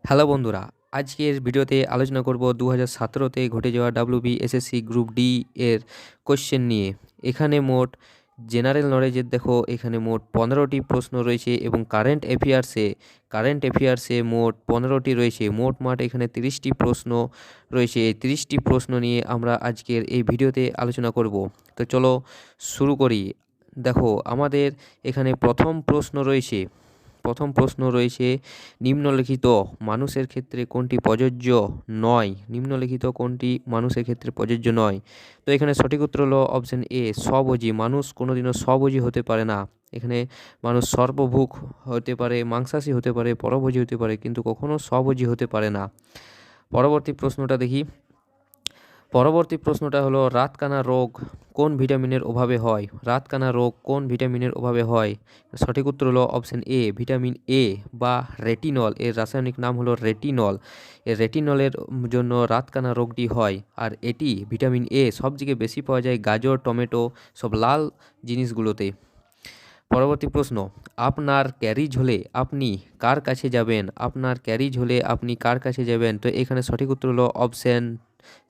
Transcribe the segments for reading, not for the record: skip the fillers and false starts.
Hello বন্ধুরা, আজকের ভিডিওতে আলোচনা করব 2017তে ঘটে যাওয়া WBSSC গ্রুপ ডি এর কোশ্চেন নিয়ে। এখানে মোট জেনারেল নলেজের এখানে মোট 15টি প্রশ্ন রয়েছে এবং কারেন্ট অ্যাফেয়ার্সে মোট 15টি রয়েছে। মোট এখানে 30টি প্রশ্ন রয়েছে। এই 30টি প্রশ্ন নিয়ে আমরা আজকের এই ভিডিওতে আলোচনা করব। তো চলো শুরু করি। আমাদের এখানে প্রথম প্রশ্ন রয়েছে নিম্নলিখিত মানুষের ক্ষেত্রে কোনটি প্রযোজ্য নয়। তো এখানে সঠিক উত্তর হলো অপশন এ, স্বভোজী। মানুষ কোনোদিনও স্বভোজী হতে পারে না। এখানে মানুষ সর্বভুক হতে পারে, মাংসাশী হতে পারে, পরভোজী হতে পারে, কিন্তু কখনো স্বভোজী হতে পারে না। পরবর্তী প্রশ্নটা হলো রাতকানা রোগ কোন ভিটামিনের অভাবে হয়। সঠিক উত্তর হলো অপশন এ, ভিটামিন এ বা রেটিনল। এর রাসায়নিক নাম হলো রেটিনল। এর রেটিনলের জন্য রাতকানা রোগটি হয়। আর এটি ভিটামিন এ সবথেকে বেশি পাওয়া যায় গাজর, টমেটো, সব লাল জিনিসগুলোতে। পরবর্তী প্রশ্ন, আপনার ক্যারিজ হলে আপনি কার কাছে যাবেন। তো এখানে সঠিক উত্তর হলো অপশন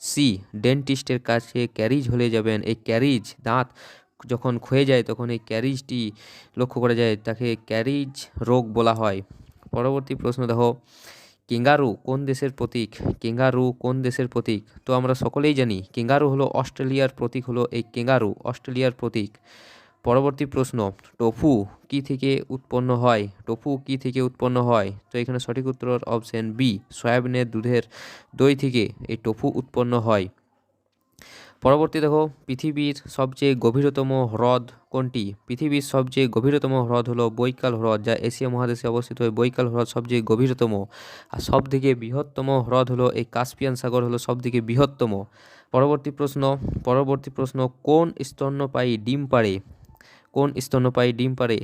সি, ডেন্টিস্টের কাছে ক্যারিজ হলে যাবেন। এই ক্যারিজ, দাঁত যখন ক্ষয়ে যায় তখন এই ক্যারিজটি লক্ষ্য করা যায়, তাকে ক্যারিজ রোগ বলা হয়। পরবর্তী প্রশ্ন কেঙ্গারু কোন দেশের প্রতীক। তো আমরা সকলেই জানি কেঙ্গারু হলো অস্ট্রেলিয়ার প্রতীক। পরবর্তী প্রশ্ন, টোফু কি থেকে উৎপন্ন হয়। তো এখানে সঠিক উত্তর অপশন বি, সয়াবিনের দুধের দই থেকে এই টোফু উৎপন্ন হয়। পরবর্তী পৃথিবীর সবচেয়ে গভীরতম হ্রদ কোনটি। পৃথিবীর সবচেয়ে গভীরতম হ্রদ হলো বৈকাল হ্রদ, যা এশিয়া মহাদেশে অবস্থিত। বৈকাল হ্রদ সবচেয়ে গভীরতম। আর সবথেকে বৃহত্তম হ্রদ হলো এই কাস্পিয়ান সাগর হলো সবথেকে বৃহত্তম। পরবর্তী প্রশ্ন, কোন স্তন্যপায়ী ডিম পাড়ে।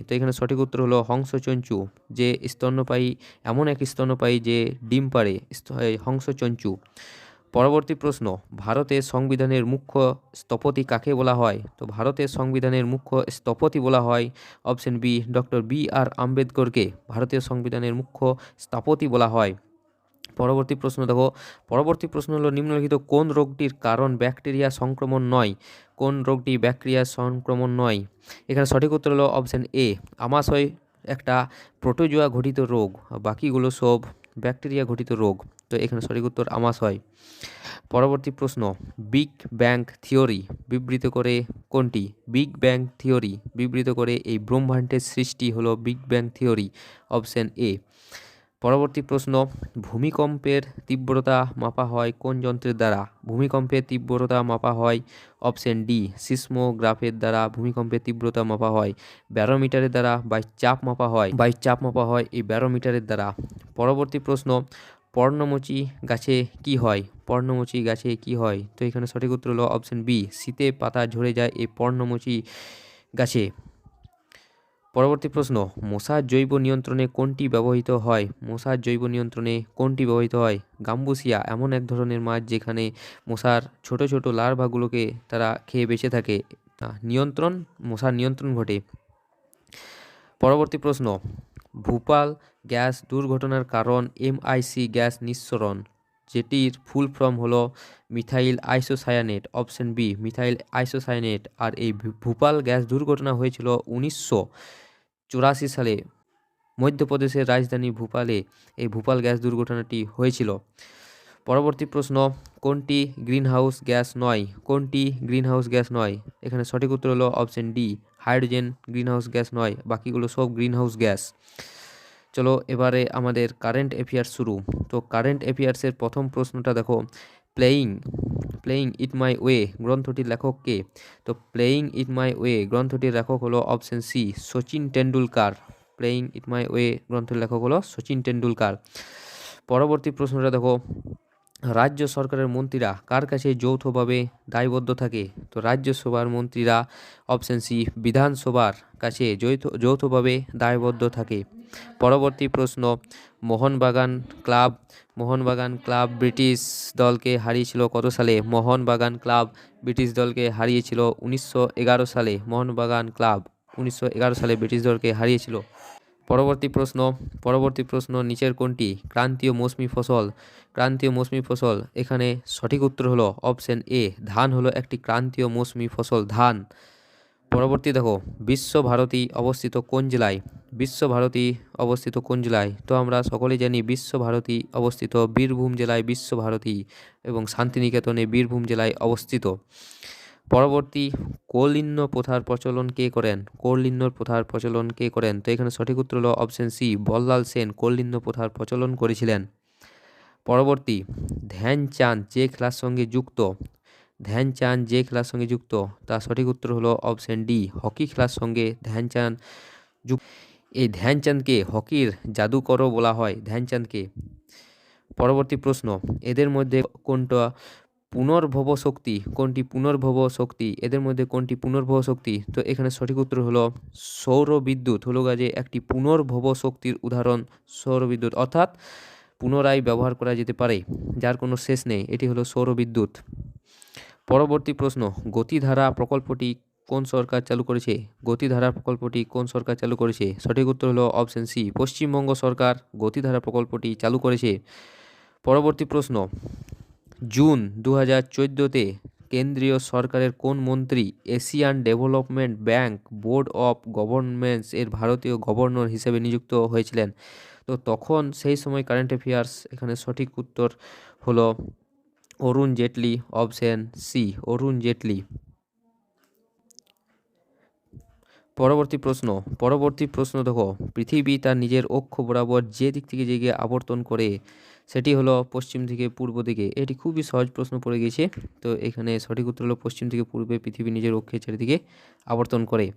তো এখানে সঠিক উত্তর হলো হংসচঞ্চু। যে স্তন্যপায়ী, এমন এক স্তন্যপায়ী যে ডিম পাড়ে, হংসচঞ্চু। পরবর্তী প্রশ্ন, ভারতের সংবিধানের মুখ্য স্থপতি কাকে বলা হয়। তো ভারতের সংবিধানের মুখ্য স্থপতি বলা হয় অপশন বি, ডক্টর BR আম্বেদকরকে ভারতীয় সংবিধানের মুখ্য স্থপতি বলা হয়। পরবর্তী প্রশ্ন হলো নিম্নলিখিত কোন রোগটির কারণ ব্যাকটেরিয়া সংক্রমণ নয়। এখানে সঠিক উত্তর হলো অপশন এ, আমাশয় একটা প্রোটোজোয়া ঘটিত রোগ, বাকিগুলো সব ব্যাকটেরিয়া ঘটিত রোগ। তো এখানে সঠিক উত্তর আমাশয়। পরবর্তী প্রশ্ন, বিগ ব্যাং থিওরি বিবৃত করে কোনটি। এই ব্রহ্মাণ্ডের সৃষ্টি হলো big bang theory, option A. পরবর্তী প্রশ্ন, ভূমিকম্পের তীব্রতা মাপা হয় কোন যন্ত্রের দ্বারা। অপশন ডি, সিসমোগ্রাফের দ্বারা ভূমিকম্পের তীব্রতা মাপা হয়। ব্যারোমিটারের দ্বারা বাই চাপ মাপা হয় এই ব্যারোমিটারের দ্বারা। পরবর্তী প্রশ্ন, পর্ণমোচী গাছে কি হয়। তো এখানে সঠিক উত্তর হলো অপশন বি, শীতে পাতা ঝরে যায় এই পর্ণমোচী গাছে। পরবর্তী প্রশ্ন, মশার জৈব নিয়ন্ত্রণে কোনটি ব্যবহৃত হয়। গাম্বুসিয়া এমন এক ধরনের মাছ যেখানে মশার ছোট ছোট লার্ভাগুলোকে তারা খেয়ে বেঁচে থাকে, মশার নিয়ন্ত্রণ ঘটে। পরবর্তী প্রশ্ন, ভূপাল গ্যাস দুর্ঘটনার কারণ MIC গ্যাস নিঃসরণ, যেটির ফুল ফর্ম হলো methyl isocyanate, option B, methyl isocyanate. আর এই ভূপাল গ্যাস দুর্ঘটনা হয়েছিল 1984 সালে মধ্যপ্রদেশের রাজধানী ভূপালে এই ভূপাল গ্যাস দুর্ঘটনাটি হয়েছিল। পরবর্তী প্রশ্ন, কোনটি গ্রিনহাউস গ্যাস নয়। এখানে সঠিক উত্তর হলো option D, hydrogen greenhouse gas নয়, বাকিগুলো সব গ্রিনহাউস গ্যাস। চলো এবারে আমাদের কারেন্ট অ্যাফেয়ার্স শুরু। তো কারেন্ট অ্যাফেয়ার্সের প্রথম প্রশ্নটা প্লেয়িং ইট মাই ওয়ে গ্রন্থটির লেখক কে। তো প্লেয়িং ইট মাই ওয়ে গ্রন্থটির লেখক হলো অপশন সি, সচিন টেন্ডুলকার। পরবর্তী প্রশ্নটা রাজ্য সরকারের মন্ত্রীরা কার কাছে যৌথভাবে দায়বদ্ধ থাকে। তো রাজ্যসভার মন্ত্রীরা অপশন সি, বিধানসভার কাছে যৌথভাবে দায়বদ্ধ থাকে। পরবর্তী প্রশ্ন, মোহনবাগান ক্লাব ব্রিটিশ দলকে হারিয়েছিল কত সালে। মোহনবাগান ক্লাব ব্রিটিশ দলকে হারিয়েছিল 1911 সালে। মোহনবাগান ক্লাব 1911 সালে ব্রিটিশ দলকে হারিয়েছিল। পরবর্তী প্রশ্ন নিচের কোনটি ক্রান্তীয় মৌসুমী ফসল? ক্রান্তীয় মৌসুমী ফসল, এখানে সঠিক উত্তর হলো অপশন এ, ধান হলো একটি ক্রান্তীয় মৌসুমী ফসল, ধান। পরবর্তী দেখো, বিশ্বভারতী অবস্থিত কোন জেলায়? বিশ্বভারতী অবস্থিত কোন জেলায়? তো আমরা সকলেই জানি বিশ্বভারতী অবস্থিত বীরভূম জেলায় বিশ্বভারতী, এবং শান্তিনিকেতনে বীরভূম জেলায় অবস্থিত। পরবর্তী, কৌলিন্য প্রথার প্রচলন কে করেন? কৌলিন্য প্রথার প্রচলন কে করেন? তো এখানে সঠিক উত্তর হলো অপশন সি, বল্লাল সেন কৌলিন্য প্রথার প্রচলন করেছিলেন। পরবর্তী, ধ্যানচাঁদ যে খেলার সঙ্গে যুক্ত? ধ্যানচাঁদ যে খেলার সঙ্গে যুক্ত, তার সঠিক উত্তর হলো অপশন ডি, হকি খেলার সঙ্গে ধ্যানচাঁদ যুক্ত। এই ধ্যানচাঁদকে হকির জাদুকরও বলা হয়, ধ্যানচাঁদকে। পরবর্তী প্রশ্ন, এদের মধ্যে কোনটা পুনর্ভব শক্তি? কোনটি পুনর্ভব শক্তি? এদের মধ্যে কোনটি পুনর্ভব শক্তি? তো এখানে সঠিক উত্তর হলো সৌরবিদ্যুৎ হলো যে একটি পুনর্ভব শক্তির উদাহরণ, সৌরবিদ্যুৎ, অর্থাৎ পুনরায় ব্যবহার করা যেতে পারে, যার কোনো শেষ নেই, এটি হলো সৌরবিদ্যুৎ। পরবর্তী প্রশ্ন, গতিধারা প্রকল্পটি কোন সরকার চালু করেছে? গতিধারা প্রকল্পটি কোন সরকার চালু করেছে? সঠিক উত্তর হলো অপশন সি, পশ্চিমবঙ্গ সরকার গতিধারা প্রকল্পটি চালু করেছে। পরবর্তী প্রশ্ন, জুন 2014-তে কেন্দ্রীয় সরকারের কোন মন্ত্রী Asian development bank board of governments এর ভারতীয় গভর্নর হিসেবে নিযুক্ত হয়েছিলেন? তো তখন সেই সময় কারেন্ট অ্যাফেয়ার্স, এখানে সঠিক উত্তর হলো অরুণ জেটলি, অপশন সি, অরুণ জেটলি। পরবর্তী প্রশ্ন দেখো, পৃথিবী তার নিজের অক্ষ বরাবর যে দিক থেকে যেদিকে আবর্তন করে সেটি হলো পশ্চিম থেকে পূর্ব দিকে। এটি খুবই সহজ প্রশ্ন পড়ে গেছে। তো এখানে সঠিক উত্তর হলো পশ্চিম থেকে পূর্বে পৃথিবী নিজের অক্ষের চারিদিকে আবর্তন করে।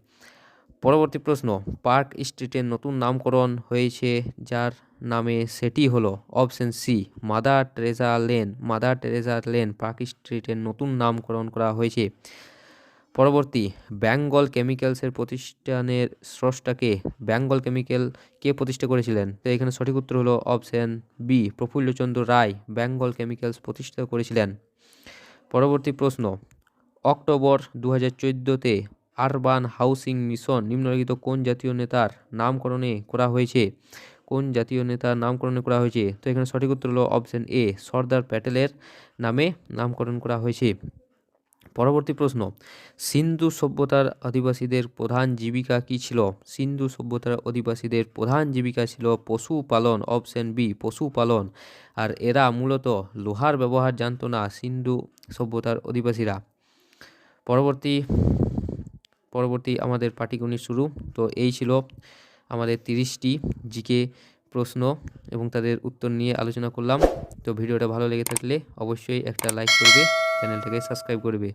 পরবর্তী প্রশ্ন, পার্ক স্ট্রিটের নতুন নামকরণ হয়েছে যার নামে, সেটি হলো option C, Mother Teresa Lane. Mother Teresa Lane Park স্ট্রিটের নতুন নামকরণ করা হয়েছে। পরবর্তী, বেঙ্গল কেমিক্যালসের প্রতিষ্ঠানের স্রষ্টাকে? বেঙ্গল কেমিক্যাল কে প্রতিষ্ঠা করেছিলেন? তো এখানে সঠিক উত্তর হলো অপশন বি, প্রফুল্লচন্দ্র রায় বেঙ্গল কেমিক্যালস প্রতিষ্ঠা করেছিলেন। পরবর্তী প্রশ্ন, অক্টোবর 2014-তে আরবান হাউসিং মিশন নিম্নলিখিত কোন জাতীয় নেতার নামকরণে করা হয়েছে? কোন জাতীয় নেতার নামকরণে করা হয়েছে? তো এখানে সঠিক উত্তর হলো অপশন এ, সর্দার প্যাটেলের নামে নামকরণ করা হয়েছে। পরবর্তী প্রশ্ন, সিন্ধু সভ্যতার আদিবাসীদের প্রধান জীবিকা কী ছিল? সিন্ধু সভ্যতার অধিবাসীদের প্রধান জীবিকা ছিল পশুপালন, অপশন বি, পশুপালন। আর এরা মূলত লোহার ব্যবহার জানতো না, সিন্ধু সভ্যতার অধিবাসীরা। পরবর্তী আমাদের পাটিগণিত শুরু। তো এই ছিল আমাদের 30টি জিকে প্রশ্ন এবং তাদের উত্তর নিয়ে আলোচনা করলাম। তো ভিডিওটা ভালো লেগে থাকলে অবশ্যই একটা লাইক করবে, চ্যানেলটাকে সাবস্ক্রাইব করবে।